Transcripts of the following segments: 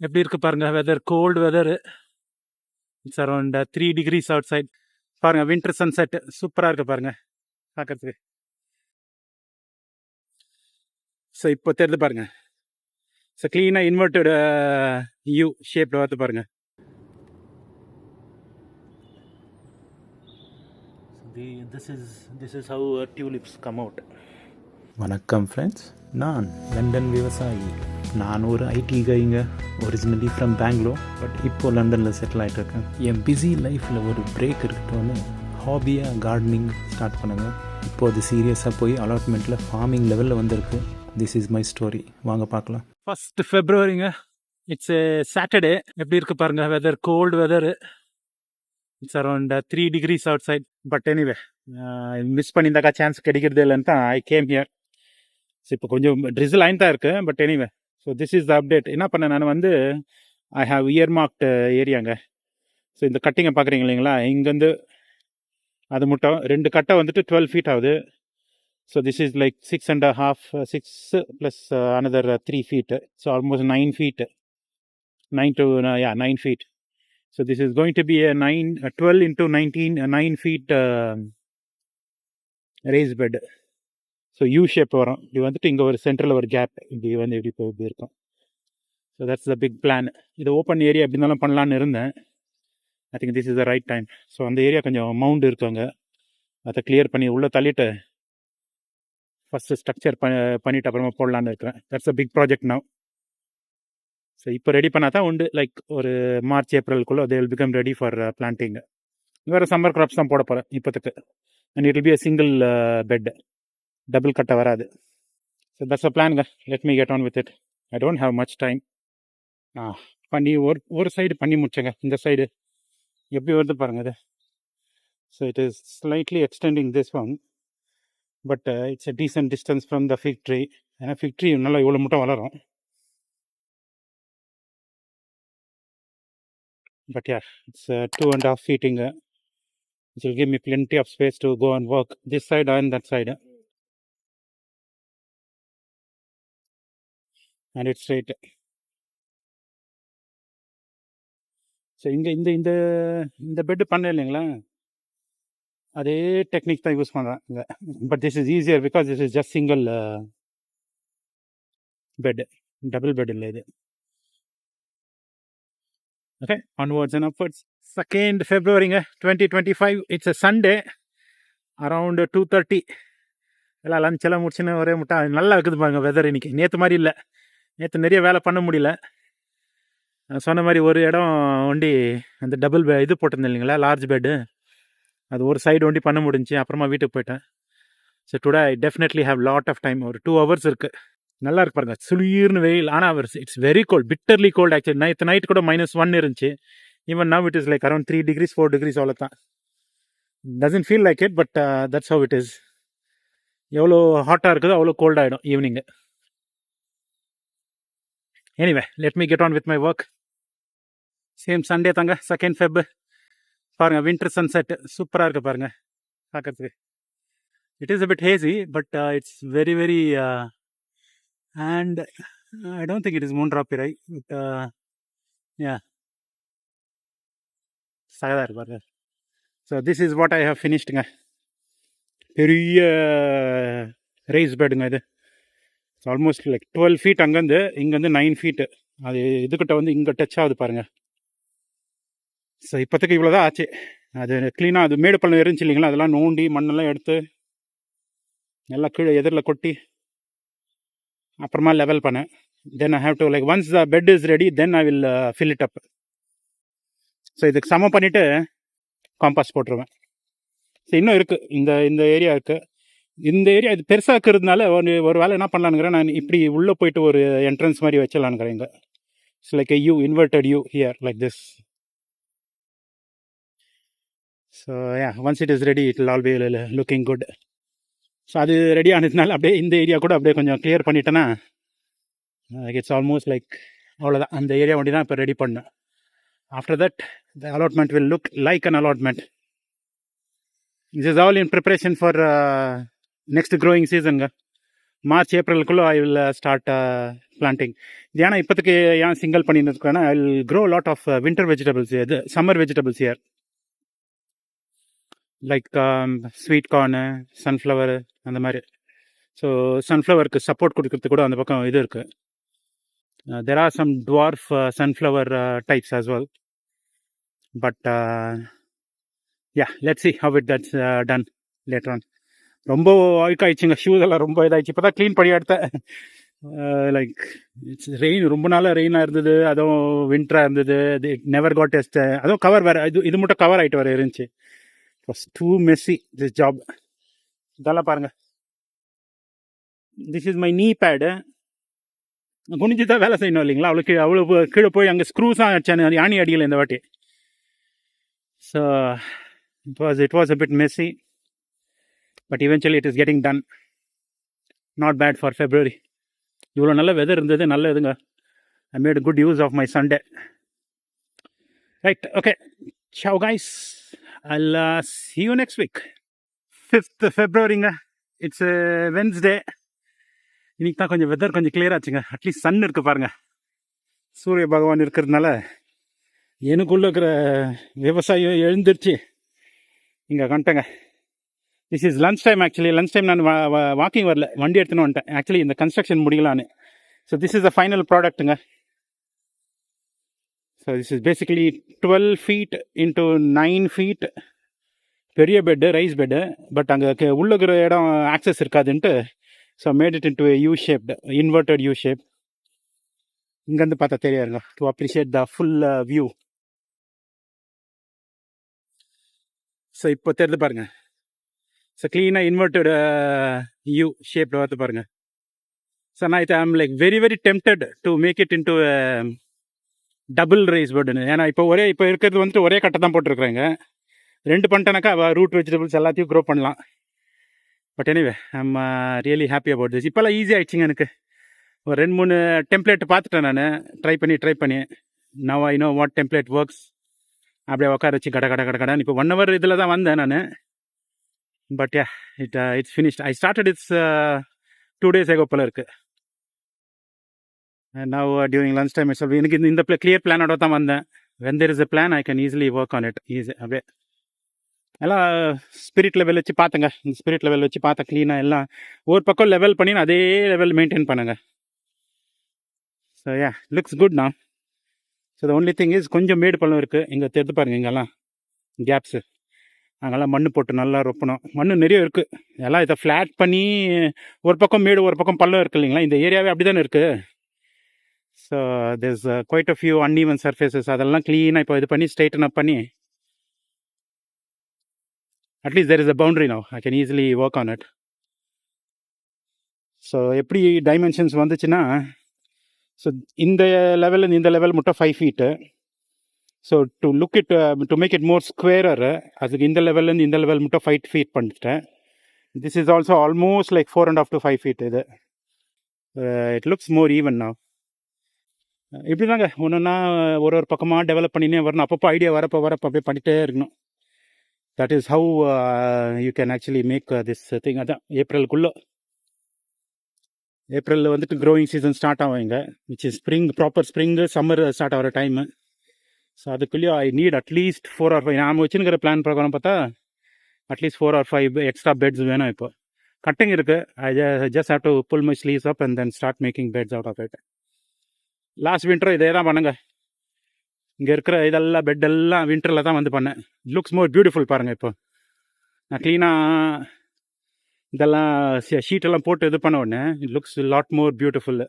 எப்படி இருக்கு பாருங்க weather, cold weather. It's around 3 degrees outside. பாருங்க வின்டர் சன்செட் சூப்பராக இருக்கு பாருங்க பார்க்கறதுக்கு. ஸோ இப்போ தெரிஞ்சு பாருங்க. ஸோ க்ளீனாக இன்வெர்டட் யூ ஷேப்பில் பார்த்து பாருங்க. This is how tulips come out. வணக்கம் ஃப்ரெண்ட்ஸ், நான் லண்டன் விவசாயி. நான் ஒரு ஐடி கைங்க, ஒரிஜினலி ஃப்ரம் பெங்களூர், பட் இப்போது லண்டனில் செட்டில் ஆகிட்டுருக்கேன். என் பிஸி லைஃப்பில் ஒரு பிரேக் இருக்கட்டும்னு ஹாபியாக கார்டனிங் ஸ்டார்ட் பண்ணுங்க. இப்போது அது சீரியஸாக போய் அலாட்மெண்ட்டில் ஃபார்மிங் லெவலில் வந்திருக்கு. திஸ் இஸ் மை ஸ்டோரி, வாங்க பார்க்கலாம். 1st February. It's Saturday. எப்படி இருக்கு பாருங்க weather, cold weather. It's around 3 degrees outside. But anyway miss பண்ணியிருந்தாக்கா சான்ஸ் கிடைக்கிறது இல்லைன்னு தான் ஐ கேம் ஹியர். ஸோ இப்போ கொஞ்சம் ட்ரிசில் ஆயின் தான் இருக்குது. But anyway so this is the update. என்ன பண்ணேன், நான் வந்து ஐ ஹாவ் இயர் மார்க்டு ஏரியாங்க. ஸோ இந்த கட்டிங்கை பார்க்குறீங்க இல்லைங்களா, இங்கேருந்து அது மட்டும் 2 கட்டை வந்துட்டு 12 feet ஆகுது. So this is like 6.5, 6 plus another 3 feet. So almost 9 feet. 9 feet. So this is going to be a 12 into 19, 9 feet raised bed. So U shape வரும். இப்படி வந்துட்டு இங்கே ஒரு சென்டரில் ஒரு கேப் இப்படி வந்து எப்படி இப்படி இருக்கும். So that's the big plan. இது ஓப்பன் ஏரியா எப்படி இருந்தாலும் பண்ணலான்னு இருந்தேன். I think this is the right time. So அந்த ஏரியா கொஞ்சம் மவுண்ட் இருக்காங்க, அதை கிளியர் பண்ணி உள்ளே தள்ளிட்டு ஃபஸ்ட்டு ஸ்ட்ரக்சர் பண்ணிவிட்டு அப்புறமா போடலான்னு இருக்கிறேன். That's a big project now. So இப்போ ரெடி பண்ணால் தான் உண்டு. லைக் ஒரு மார்ச் ஏப்ரலுக்குள்ளே they will become ready for planting. வேறு சம்மர் கிராப்ஸ் தான் போட போகிறேன் இப்போத்துக்கு. And it will be a single bed, double கட்டை வராது. ஸோ தட்ஸ் அ பிளான்ங்க. Let me get on with it. I don't have much time. பண்ணி ஒரு சைடு பண்ணி முடிச்சேங்க. இந்த சைடு எப்படி வருது பாருங்கள் இது. So it is slightly extending this one, but it's a decent distance from the fig tree. ஏன்னா ஃபிக் ட்ரீ நல்லா இவ்வளோ மட்டும் வளரும். But yeah, it's 2.5 feet. It will give me plenty of space to go and work this side and that side. And it's straight. So இந்த bed பண்ண இல்லைங்களா, அதே technique தான் யூஸ் பண்ணுறேன் இங்கே. But this is easier because this is just single bed, double bed இல்லை இது. Okay, onwards and upwards. 2nd February 2025. It's a Sunday. Around 2:30. எல்லாம் லஞ்ச் எல்லாம் முடிச்சுன்னு ஒரே முட்டா நல்லா இருக்குது பாருங்க வெதர் இன்னைக்கு. நேற்று மாதிரி இல்லை. நேற்று நிறைய வேலை பண்ண முடியல. சொன்ன மாதிரி ஒரு இடம் ஒண்டி அந்த டபுள் இது போட்டிருந்தேன் இல்லைங்களா, லார்ஜ் பெட்டு, அது ஒரு சைடு ஒண்டி பண்ண முடிஞ்சு அப்புறமா வீட்டுக்கு போயிட்டேன். So today I definitely have lot of time. ஒரு 2 hours இருக்குது. நல்லா இருக்கு பாருங்க, சுளீர்னு வெயில். ஆனால் it's very cold, bitterly cold actually. Night கூட -1 இருந்துச்சு. Even now it is like around 3 degrees 4 degrees அவ்வளோதான். Doesn't feel like it, but that's how it is. எவ்வளோ ஹாட்டாக இருக்குதோ அவ்வளோ கோல்ட் ஆகிடும் evening. Anyway let me get on with my work. Same Sunday தாங்க, 2nd Feb. பாருங்கள் winter sunset சூப்பராக இருக்குது பாருங்கள் பார்க்கறதுக்கு. It is a bit ஹேசி, but it's very very and I don't think it is moondrappy, right? But yeah, sagada irukku paruங்க. So this is what I have finished nga. பெரிய raised bed nga இது. It's almost like 12 feet அங்கேருந்து இங்கேருந்து 9 feet. அது இதுக்கிட்ட வந்து இங்கே touch ஆகுது பாருங்கள். So இப்போதைக்கு இவ்வளோ தான் ஆச்சு. அது க்ளீனாக அது மேடு பள்ளம் இருந்துச்சு இல்லைங்களா, அதெல்லாம் நோண்டி மண்ணெல்லாம் எடுத்து எல்லாம் கீழே எதிரில் கொட்டி அப்புறமா லெவல் பண்ணேன். Then I have to like once the bed is ready then I will fill it up. So இதுக்கு சமம் பண்ணிவிட்டு காம்பாஸ்ட் போட்டுருவேன். ஸோ இன்னும் இருக்குது இந்த ஏரியா இருக்குது. இந்த ஏரியா இது பெருசாக இருக்கிறதுனால ஒரு வேலை என்ன பண்ணலான்னுங்கிறேன், நான் இப்படி உள்ளே போயிட்டு ஒரு என்ட்ரன்ஸ் மாதிரி வச்சிடலான்னுங்கிறேன். இங்கே it's like a you, inverted you here like this. So yeah, once it is ready it will all be looking good. So அது ரெடி ஆனதுனால அப்படியே இந்த ஏரியா கூட அப்படியே கொஞ்சம் கிளியர் பண்ணிட்டேன்னா இட்ஸ் ஆல்மோஸ்ட் லைக் அவ்வளோதான். அந்த ஏரியா ஒண்டி தான் இப்போ ரெடி பண்ணேன். After that the allotment will look like an allotment. This is all in preparation for next growing சீசனுங்க. மார்ச் ஏப்ரலுக்குள்ளே ஐ வில் ஸ்டார்ட் பிளான்டிங். இது ஏன்னா இப்போதுக்கு ஏன் சிங்கிள் பண்ணிட்டு இருக்கேன்னா I will grow lot of winter vegetables, இது summer vegetables year, like sweet corn, sunflower அந்த மாதிரி. ஸோ சன்ஃப்ளவருக்கு சப்போர்ட் கொடுக்கறதுக்கு கூட அந்த பக்கம் இது இருக்குது. There are some dwarf sunflower types as well, but ya let's see how it that's done later on. ரொம்ப அழுக்காயிடுச்சுங்க, ஷூஸ் எல்லாம் ரொம்ப இதாகிடுச்சு. இப்போ தான் க்ளீன் பண்ணி எடுத்தேன். லைக் இட்ஸ் ரெயின், ரொம்ப நாளாக ரெயினாக இருந்தது, அதுவும் வின்டராக இருந்தது. இட் நெவர் காட் டெஸ்ட், அதுவும் கவர் வேறு, இது மட்டும் கவர் ஆகிட்டு வேறு இருந்துச்சு. It was too messy this job. இதெல்லாம் பாருங்கள், this is my knee pad. குனிஞ்சு தான் வேலை செய்யணும் இல்லைங்களா, அவ்வளோ கீழே போய் அங்கே ஸ்க்ரூஸாக அடிச்சானு, யானி அடிக்கலை இந்த வாட்டி. So it was a bit messy, but eventually it is getting done. Not bad for February. இவ்வளோ நல்ல வெதர் இருந்தது, நல்ல இதுங்க. I made a good use of my Sunday. Right, okay. Ciao guys. I'll see you next week. 5th Februaryங்க. It's a Wednesday. இன்னைக்கு தான் கொஞ்சம் weather கொஞ்சம் clear ஆச்சுங்க. அட்லீஸ்ட் சன் இருக்குது பாருங்கள். சூரிய பகவான் இருக்கிறதுனால எனக்குள்ளே இருக்கிற விவசாயம் எழுந்திருச்சு இங்கே கண்டேங்க. This is lunch time. Actually lunch time நான் வாக்கிங் வரல, வண்டி எடுத்துன்னு வந்துட்டேன். ஆக்சுவலி இந்த கன்ஸ்ட்ரக்ஷன் முடியலான்னு. So this is the final ப்ராடக்ட்டுங்க. So this is basically 12 feet into 9 feet பெரிய பெட்டு, ரைஸ் பெட்டு. பட் அங்கே உள்ளுக்கிற இடம் ஆக்சஸ் இருக்காதுன்ட்டு so made it into U shaped, inverted U shape. இங்கேருந்து பார்த்தா தெரியாதுங்க, to appreciate the full view. So இப்போ தெரிந்து பாருங்கள். ஸோ க்ளீனாக இன்வெர்டட் யூ ஷேப்பில் பார்த்து பாருங்கள். ஸோ நான் I am like very very tempted to make it into double raised பெட்டுன்னு. ஏன்னா இப்போ இருக்கிறது வந்துட்டு ஒரே கட்டை தான் போட்டிருக்குறேங்க. 2 பண்ணிட்டேனாக்கா ரூட் வெஜிடபிள்ஸ் எல்லாத்தையும் க்ரோ பண்ணலாம். But anyway I'm really happy about this. இப்போல்லாம் ஈஸி ஆகிடுச்சிங்க எனக்கு. ஒரு 2-3 டெம்ப்ளேட் பார்த்துட்டேன் நான், ட்ரை பண்ணி. Now I know what template works. அப்படியே உட்கார வச்சு கடான்னு இப்போ 1 hour இதில் தான் வந்தேன் நான். But ya it's finished. I started it's 2 days ago போல இருக்குது. நவ் டியூரிங் லன்ச் டைம் சொல்வி எனக்கு இந்த கிளியர் பிளானோட தான் வந்தேன். When there is a plan I can easily work on it. Easy அப்படியே எல்லாம் ஸ்பிரிட் லெவல் வச்சு பார்த்தேங்க. இந்த ஸ்பிரிட் லெவல் வச்சு பார்த்தேன், க்ளீனாக எல்லாம் ஒரு பக்கம் லெவல் பண்ணி அதே லெவல் மெயின்டைன் பண்ணுங்க. ஸோ யா லுக்ஸ் குட் நான். So the only thing is கொஞ்சம் மேடு பள்ளம் இருக்குது இங்கே, தெரிந்து பாருங்கள். இங்கெல்லாம் கேப்ஸு, அங்கெல்லாம் மண் போட்டு நல்லா ரொப்பணும். மண் நிறைய இருக்குது. எல்லாம் இதை ஃப்ளாட் பண்ணி ஒரு பக்கம் மேடு ஒரு பக்கம் பள்ளம் இருக்குது இல்லைங்களா, இந்த ஏரியாவே அப்படி தானே இருக்குது. So there's quite a few uneven surfaces. அதெல்லாம் க்ளீனாக இப்போ இது பண்ணி ஸ்ட்ரைட்டன் அப் பண்ணி at least there is a boundary now. I can easily work on it. So எப்படி டைமென்ஷன்ஸ் வந்துச்சுன்னா, ஸோ இந்த லெவலில் இந்த லெவல் மட்டும் 5 feet. So to look it to make it more squarer, அதுக்கு இந்த லெவல்லேருந்து இந்த லெவல் மட்டும் 5 feet பண்ணிட்டேன். This is also almost like 4.5 to 5 feet. இது it looks more even now. இப்படி தாங்க ஒன்றுன்னா ஒரு பக்கமாக டெவலப் பண்ணினே வரணும். அப்பப்போ ஐடியா வரப்போ அப்படியே பண்ணிகிட்டே இருக்கணும். That is how you can actually make this thing. அதான் ஏப்ரலில் வந்துட்டு க்ரோயிங் சீசன் ஸ்டார்ட் ஆகும் இங்கே, which is proper spring summer start ஆகிற டைமு. ஸோ அதுக்குள்ளேயும் ஐ நீட் அட்லீஸ்ட் 4 or 5. நாம் வச்சுருக்கிற பிளான் பிரகாரம் பார்த்தா அட்லீஸ்ட் 4 or 5 எக்ஸ்ட்ரா பெட்ஸ் வேணும். இப்போ கட்டிங் இருக்குது. I just have to pull my sleeves up and then start making beds out of it. Last winter இதே தான் பண்ணுங்க. இங்கே இருக்கிற இதெல்லாம் பெட்டெல்லாம் வின்டரில் தான் வந்து பண்ணேன். லுக்ஸ் மோர் பியூட்டிஃபுல் பாருங்கள். இப்போ நான் க்ளீனாக இதெல்லாம் ஷீட்டெல்லாம் போட்டு இது பண்ண உடனே it looks lot more beautiful.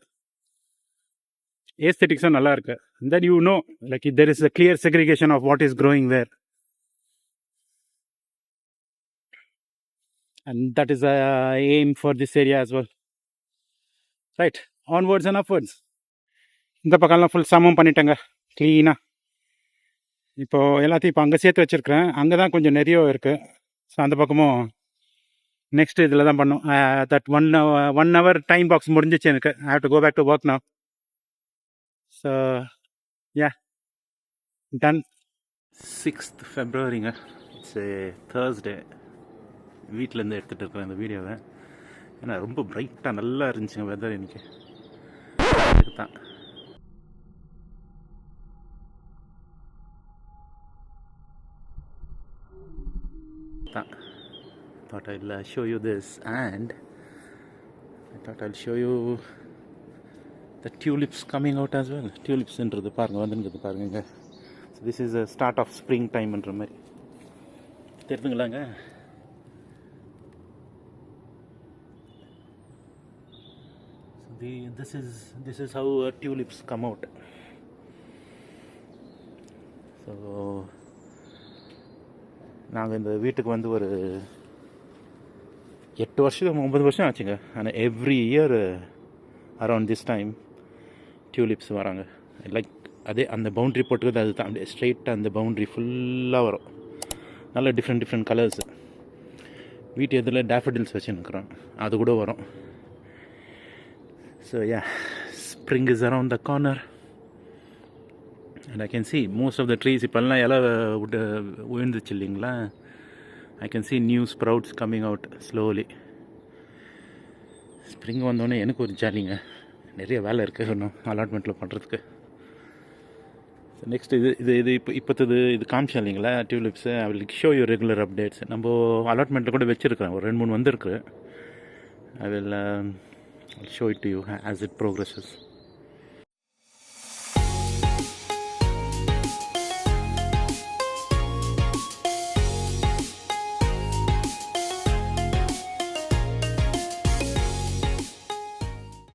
ஏஸ்தெட்டிக்ஸும் நல்லா இருக்குது. Then you know like there is a clear segregation of what is growing where. And that is a aim for this area as well. Right, onwards and upwards. இந்த பக்கம்லாம் full சமம் பண்ணிட்டேங்க க்ளீனாக. இப்போது எல்லாத்தையும் இப்போ அங்கே சேர்த்து வச்சுருக்கிறேன். அங்கே தான் கொஞ்சம் நிறைய இருக்குது. ஸோ அந்த பக்கமும் நெக்ஸ்ட் இதில் தான் பண்ணோம். தட் 1 hour டைம் பாக்ஸ் முடிஞ்சிச்சு எனக்கு. I have to go back to work now. So yeah done. 6th Februaryங்க. It's a Thursday. வீட்டிலேருந்து எடுத்துகிட்டு இருக்கிறேன் இந்த வீடியோவை. ஏன்னா ரொம்ப பிரைட்டாக நல்லா இருந்துச்சுங்க வெதர் எனக்கு. அதுக்கு தான் thought I'll show you this, and I thought I'll show you the tulips coming out as well. Tulipsன்றது பாருங்க வந்துங்குது பாருங்க. So this is a start of spring timeன்ற மாதிரி தெரியுதுங்களாங்க. So this is how tulips come out. So நாங்கள் இந்த வீட்டுக்கு வந்து ஒரு 8 வருஷம் 9 வருஷம் ஆச்சுங்க. ஆனால் every year around this time tulips வராங்க. லைக் அதே அந்த பவுண்ட்ரி போட்டுக்கிறது அது தான் அப்படியே ஸ்ட்ரெயிட்டாக அந்த பவுண்ட்ரி ஃபுல்லாக வரும். நல்ல டிஃப்ரெண்ட் கலர்ஸ். வீட்டு எதில் டேஃபடில்ஸ் வச்சுன்னுக்குறோம், அது கூட வரும். So yeah, spring is around the corner. And I can see most of the trees இப்போல்லாம் இலை விழுந்துச்சு இல்லைங்களா. I can see new sprouts coming out slowly. Spring வந்தோடனே எனக்கு ஒரு ஜாலிங்க, நிறைய வேலை இருக்குது இன்னும் அலாட்மெண்ட்டில் பண்ணுறதுக்கு. நெக்ஸ்ட் இப்போது இது காமிச்சேன் இல்லைங்களா tulips. I will show you regular updates. நம்ம அலாட்மெண்ட்டில் கூட வச்சுருக்கிறேன், ஒரு 2-3 வந்திருக்கு. I will show it to you as it progresses.